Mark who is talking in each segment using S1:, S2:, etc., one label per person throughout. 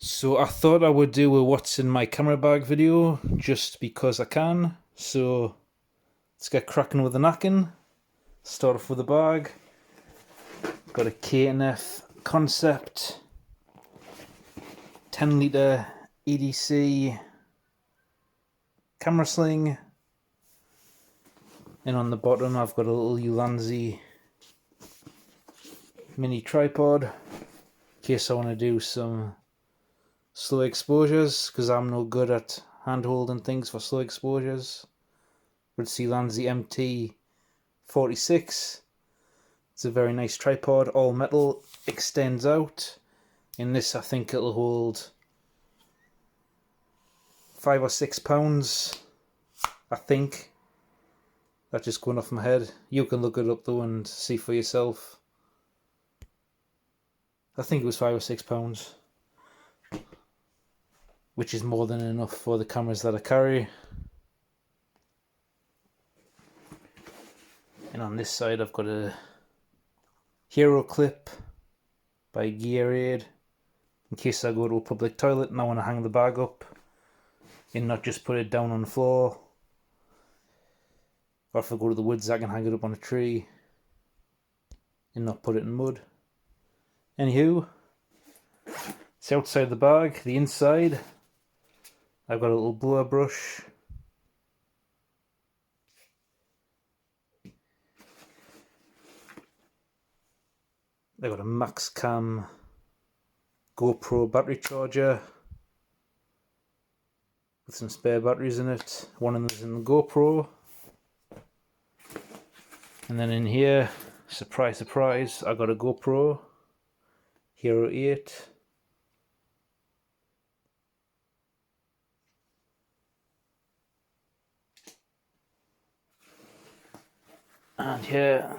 S1: So I thought I would do a what's in my camera bag video just because I can. So let's get cracking with the knacking. Start off with the bag. Got a K&F Concept 10 litre EDC camera sling. And on the bottom I've got a little Ulanzi mini tripod in case I want to do some slow exposures, because I'm no good at hand holding things for slow exposures. But it's the Ulanzi MT46. It's a very nice tripod, all metal, extends out. In this I think it'll hold 5 or 6 pounds, I think. That's just going off my head. You can look it up though and see for yourself. I think it was 5 or 6 pounds, which is more than enough for the cameras that I carry. And on this side I've got a Hero clip by Gearaid, in case I go to a public toilet and I want to hang the bag up and not just put it down on the floor. Or if I go to the woods I can hang it up on a tree and not put it in mud. Anywho, it's outside the bag. The inside, I've got a little blower brush. I've got a Maxcam GoPro battery charger with some spare batteries in it. One of them is in the GoPro. And then in here, surprise, surprise, I got a GoPro Hero 8. And here,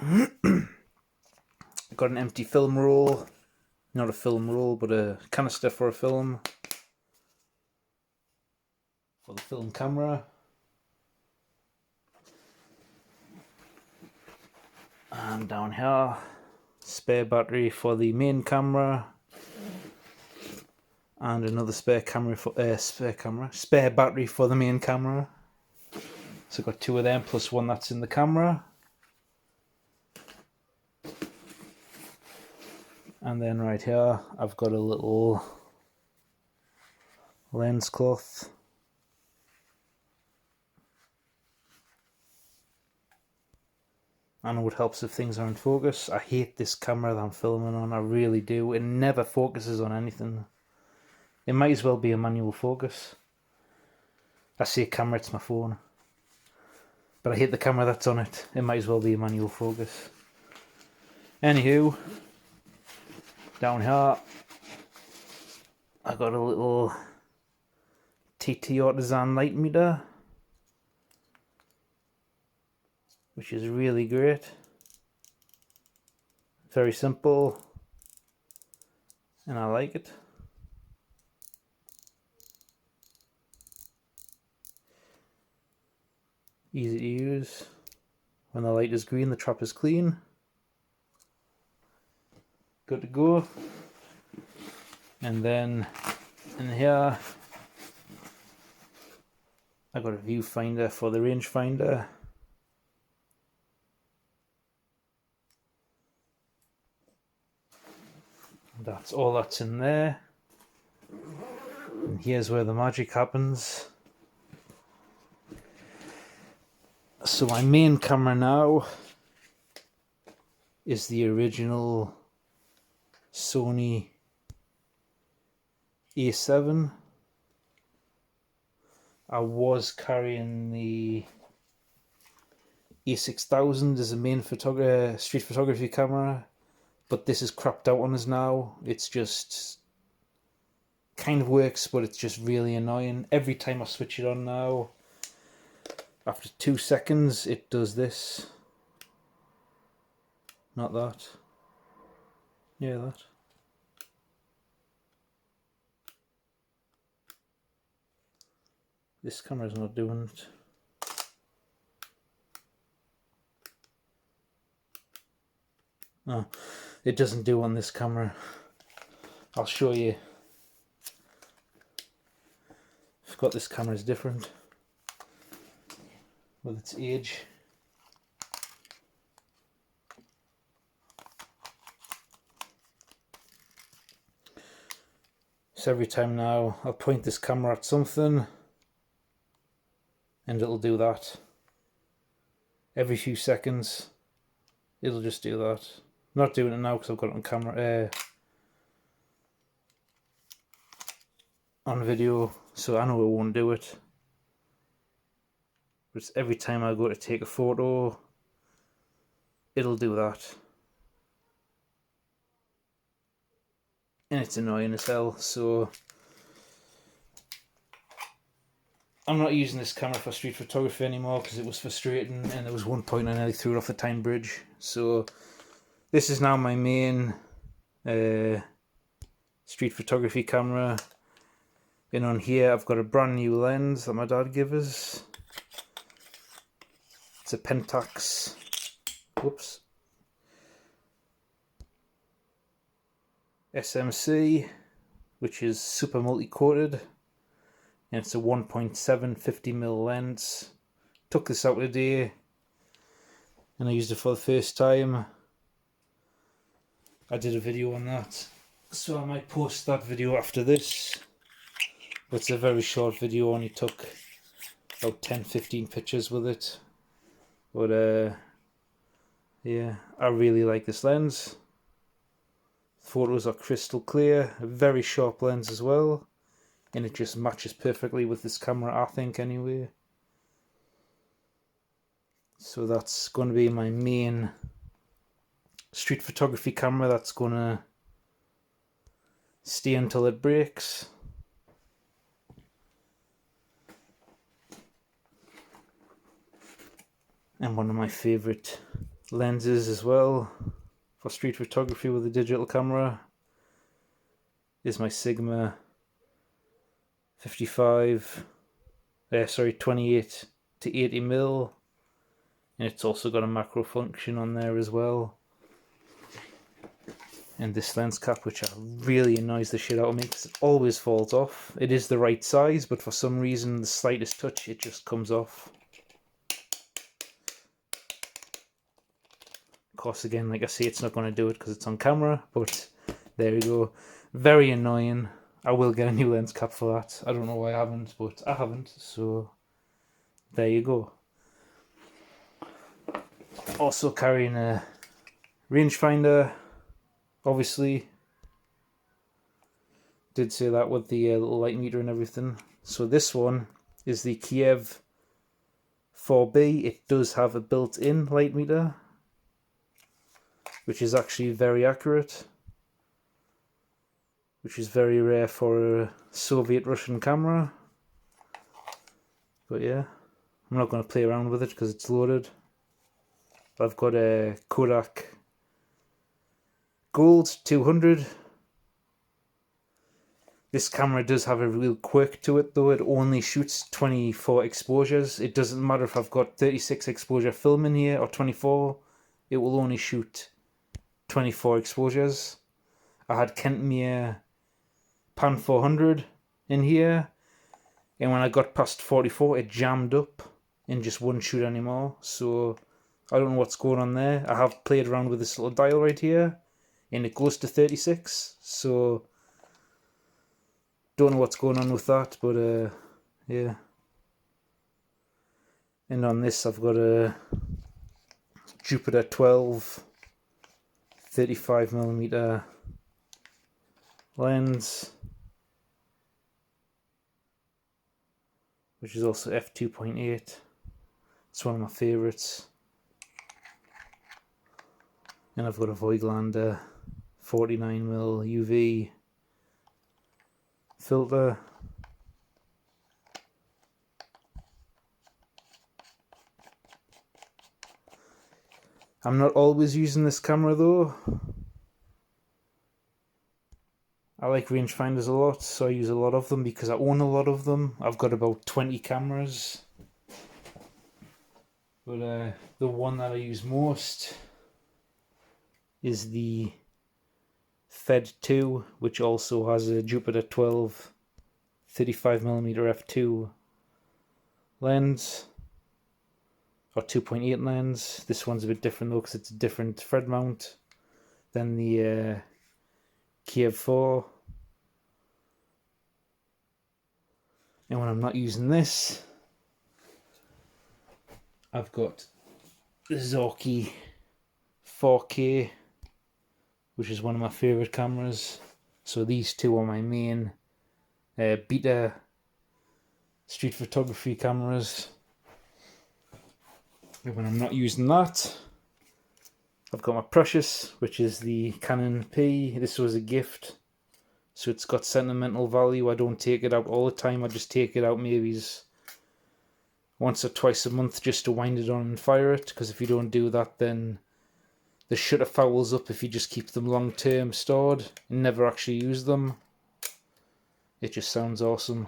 S1: got an empty film roll. Not a film roll, but a canister for a film. For the film camera. And down here, spare battery for the main camera. And another spare battery for the main camera. So I've got 2 of them plus one that's in the camera. And then right here I've got a little lens cloth. I know it helps if things are in focus. I hate this camera that I'm filming on, I really do. It never focuses on anything. It might as well be a manual focus. I say camera, it's my phone. But I hate the camera that's on it. It might as well be a manual focus. Anywho, down here I got a little TT Artisan light meter, which is really great. Very simple, and I like it. Easy to use. When the light is green, the trap is clean. Good to go. And then in here I got a viewfinder for the rangefinder. That's all that's in there. And here's where the magic happens. So my main camera now is the original Sony A7. I was carrying the A6000 as a main street photography camera, but this is crapped out on us now. It's just kind of works, but it's just really annoying. Every time I switch it on now, after 2 seconds it does this. Not that. Yeah, that. This camera's not doing it. No, it doesn't do on this camera. I'll show you. got this camera is different with its age. So every time now I'll point this camera at something and it'll do that. Every few seconds it'll just do that. I'm not doing it now because I've got it on camera, on video, so I know it won't do it. But it's every time I go to take a photo, it'll do that. And it's annoying as hell, so I'm not using this camera for street photography anymore because it was frustrating, and there was one point I nearly threw it off the Tyne Bridge. So this is now my main street photography camera. And on here I've got a brand new lens that my dad gave us. It's a Pentax, whoops, SMC, which is super multi-coated, and it's a 1.7 50mm lens. Took this out today and I used it for the first time. I did a video on that, so I might post that video after this. But it's a very short video, only took about 10-15 pictures with it. But yeah, I really like this lens. Photos are crystal clear, a very sharp lens as well, and it just matches perfectly with this camera, I think, anyway. So that's going to be my main street photography camera. That's going to stay until it breaks. And one of my favourite lenses as well for street photography with a digital camera is my Sigma 28 to 80mm, and it's also got a macro function on there as well. And this lens cap, which really annoys the shit out of me because it always falls off. It is the right size, but for some reason the slightest touch it just comes off. Of course, again, like I say, it's not going to do it because it's on camera, but there you go. Very annoying. I will get a new lens cap for that. I don't know why I haven't, but I haven't, so there you go. Also carrying a rangefinder, obviously. Did say that with the little light meter and everything. So this one is the Kiev 4B. It does have a built-in light meter, which is actually very accurate, which is very rare for a Soviet Russian camera. But yeah, I'm not going to play around with it because it's loaded. I've got a Kodak Gold 200. This camera does have a real quirk to it though. It only shoots 24 exposures. It doesn't matter if I've got 36 exposure film in here or 24. It will only shoot 24 exposures. I had Kentmere Pan 400 in here, and when I got past 44 it jammed up and just wouldn't shoot anymore. So I don't know what's going on there. I have played around with this little dial right here and it goes to 36, so don't know what's going on with that, but yeah. And on this I've got a Jupiter 12 35mm lens, which is also f2.8. It's one of my favourites. And I've got a Voigtlander 49mm UV filter. I'm not always using this camera though. I like rangefinders a lot, so I use a lot of them because I own a lot of them. I've got about 20 cameras. But the one that I use most is the Fed 2, which also has a Jupiter 12 35mm f2 lens, or 2.8 lens. This one's a bit different though because it's a different thread mount than the Kiev 4. And when I'm not using this, I've got the Zorky 4K, which is one of my favourite cameras. So these two are my main beta street photography cameras. And when I'm not using that, I've got my Precious, which is the Canon P. This was a gift, so it's got sentimental value. I don't take it out all the time. I just take it out maybe once or twice a month just to wind it on and fire it, because if you don't do that, then the shutter fouls up if you just keep them long term stored and never actually use them. It just sounds awesome.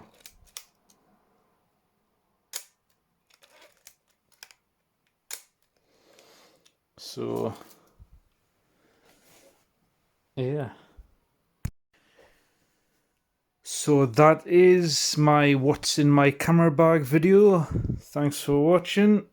S1: So yeah. So that is my what's in my camera bag video. Thanks for watching.